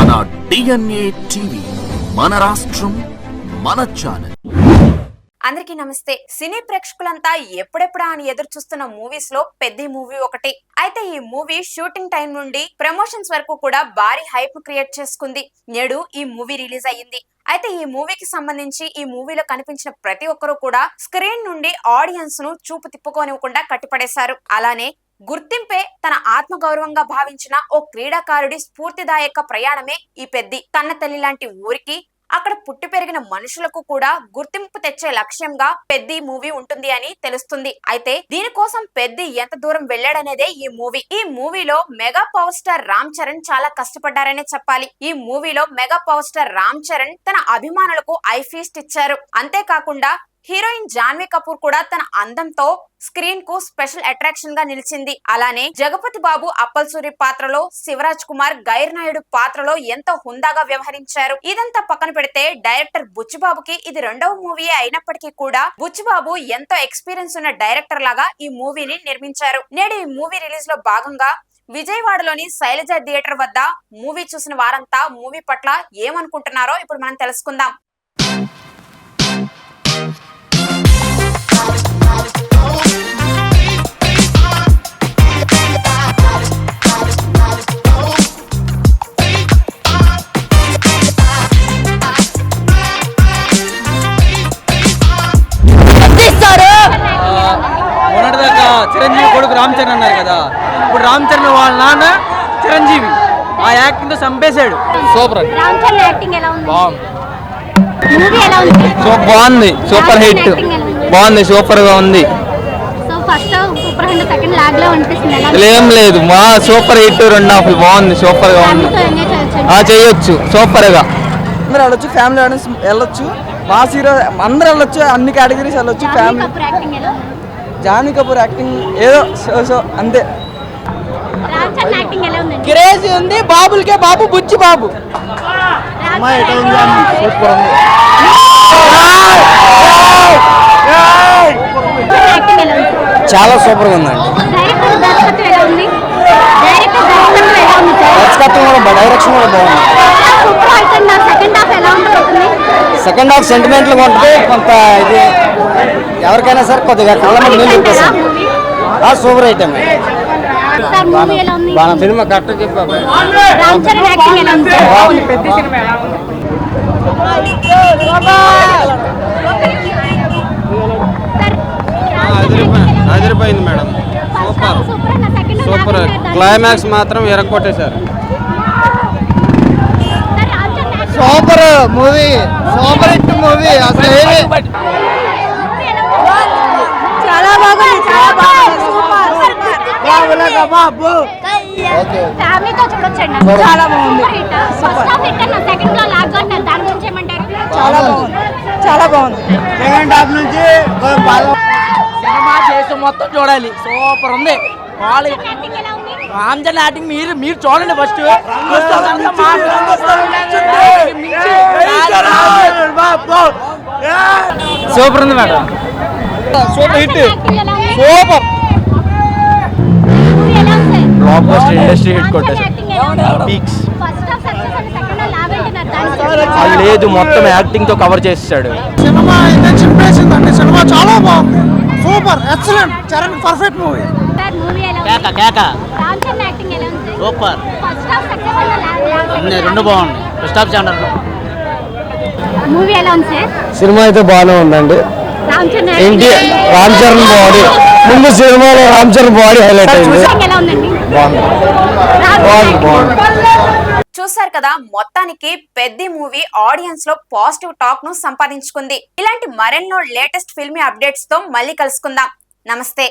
మన DNA TV, మన రాష్ట్రం, మన ఛానల్. అందరికీ నమస్తే. సినీ ప్రేక్షకులంతా ఎప్పుడెప్పుడా అని ఎదురు చూస్తున్న మూవీస్ లో పెద్ద మూవీ ఒకటి. అయితే ఈ మూవీ షూటింగ్ టైం నుండి ప్రమోషన్స్ వరకు కూడా భారీ హైప్ క్రియేట్ చేసుకుంది. నేడు ఈ మూవీ రిలీజ్ అయ్యింది. అయితే ఈ మూవీకి సంబంధించి ఈ మూవీలో కనిపించిన ప్రతి ఒక్కరూ కూడా స్క్రీన్ నుండి ఆడియన్స్ ను చూపు తిప్పుకోనివ్వకుండా కట్టిపడేశారు. అలానే గుర్తింపే తన ఆత్మగౌరవంగా భావించిన ఓ క్రీడాకారుడి స్ఫూర్తిదాయక ప్రయాణమే ఈ పెద్ది. కన్న తల్లి లాంటి ఊరికి, అక్కడ పుట్టి పెరిగిన మనుషులకు కూడా గుర్తింపు తెచ్చే లక్ష్యంగా పెద్ది మూవీ ఉంటుంది అని తెలుస్తుంది. అయితే దీనికోసం పెద్ది ఎంత దూరం వెళ్ళాడనేదే ఈ మూవీ. ఈ మూవీలో mega power star Ram Charan చాలా కష్టపడ్డారనే చెప్పాలి. ఈ మూవీలో mega power star Ram Charan తన అభిమానులకు ఐ ఫీస్ట్ ఇచ్చారు. అంతేకాకుండా హీరోయిన్ జాన్వీ కపూర్ కూడా తన అందంతో స్క్రీన్ కు స్పెషల్ అట్రాక్షన్ గా నిలిచింది. అలానే జగపతి బాబు అప్పల్ సూరి పాత్రలో, శివరాజ్ కుమార్ గైర్ నాయుడు పాత్రలో ఎంతో హుందాగా వ్యవహరించారు. ఇదంతా పక్కన పెడితే డైరెక్టర్ బుచ్చిబాబుకి ఇది రెండవ మూవీ అయినప్పటికీ కూడా బుచ్చిబాబు ఎంతో ఎక్స్పీరియన్స్ ఉన్న డైరెక్టర్ లాగా ఈ మూవీని నిర్మించారు. నేడు ఈ మూవీ రిలీజ్ లో భాగంగా విజయవాడలోని శైలజ థియేటర్ వద్ద మూవీ చూసిన వారంతా మూవీ పట్ల ఏమనుకుంటున్నారో ఇప్పుడు మనం తెలుసుకుందాం. చిరంజీవి కొడుకు రామ్ చరణ్ అన్నారు కదా, ఇప్పుడు రామ్ చరణ్ వాళ్ళ నాన్న చిరంజీవి ఆ యాక్టింగ్ తో చంపేశాడు. సూపర్ బాగుంది, సూపర్ హిట్ బాగుంది, సూపర్ గా ఉంది. ఏం లేదు, మా సూపర్ హిట్, రెండు హాఫ్ బాగుంది, సూపర్ గా ఉంది, చేయొచ్చు సూపర్ గా. అందరూ వెళ్ళొచ్చు, ఫ్యామిలీ వెళ్ళొచ్చు, మాస్ హీరో అందరూ వెళ్ళొచ్చు, అన్ని కేటగిరీస్ వెళ్ళొచ్చు. ఫ్యామిలీ జాన్వీ కపూర్ యాక్టింగ్ ఏదో సో అంతే. క్రేజీ ఉంది, బాబులకే బాబు, బుచ్చి బాబు. చాలా సూపర్ గా ఉందండి. డైరెక్షన్ కూడా బాగుంది. సెకండ్ హాఫ్ సెంటిమెంట్ గా ఉంటుంది, కొంత ఇది ఎవరికైనా సరే కొద్దిగా కళ్ళ మీద నీళ్ళు చూపిస్తాను. సూపర్ ఐటమ్ సినిమా కరెక్ట్ చెప్పారు. అదిరిపోయింది మేడం, సూపర్ సూపర్. క్లైమాక్స్ మాత్రం ఎరగొట్టేశారు. Super movie, super hit movie. అసలు చాలా బాగుంది, చాలా బాగుంది, చాలా బాగుంది, చాలా బాగుంది, చాలా బాగుంది. సెకండ్ హాఫ్ నుంచి సినిమా చేసి మొత్తం చూడాలి, సూపర్ ఉంది. రామ్ చరణ్ యాక్టింగ్ మీరు చూడండి ఫస్ట్. సూపర్ ఉంది madam, super hit, super block buster, industry hit కొట్టేశారు. పీక్స్ అది లేదు, మొత్తం యాక్టింగ్ తో కవర్ చేసాడు. సినిమా అయితే చింపేసిందండి. సినిమా చాలా బాగుంది, super excellent. Charan perfect movie. Super, రెండు బాగుంది. ఫస్ట్ హాఫ్ ఛానల్ సినిమా అయితే బాగానే ఉందండి. ఏంటి రామ్ చరణ్ బాడీ, ముందు సినిమాలో రామ్ చరణ్ బాడీ హైలైట్ అయింది. చూసారు కదా, మొత్తానికి పెద్ద మూవీ ఆడియన్స్ లో పాజిటివ్ టాక్ ను సంపాదించుకుంది. ఇలాంటి మరెన్నో లేటెస్ట్ ఫిల్మీ అప్డేట్స్ తో మళ్ళీ కలుసుకుందాం. నమస్తే.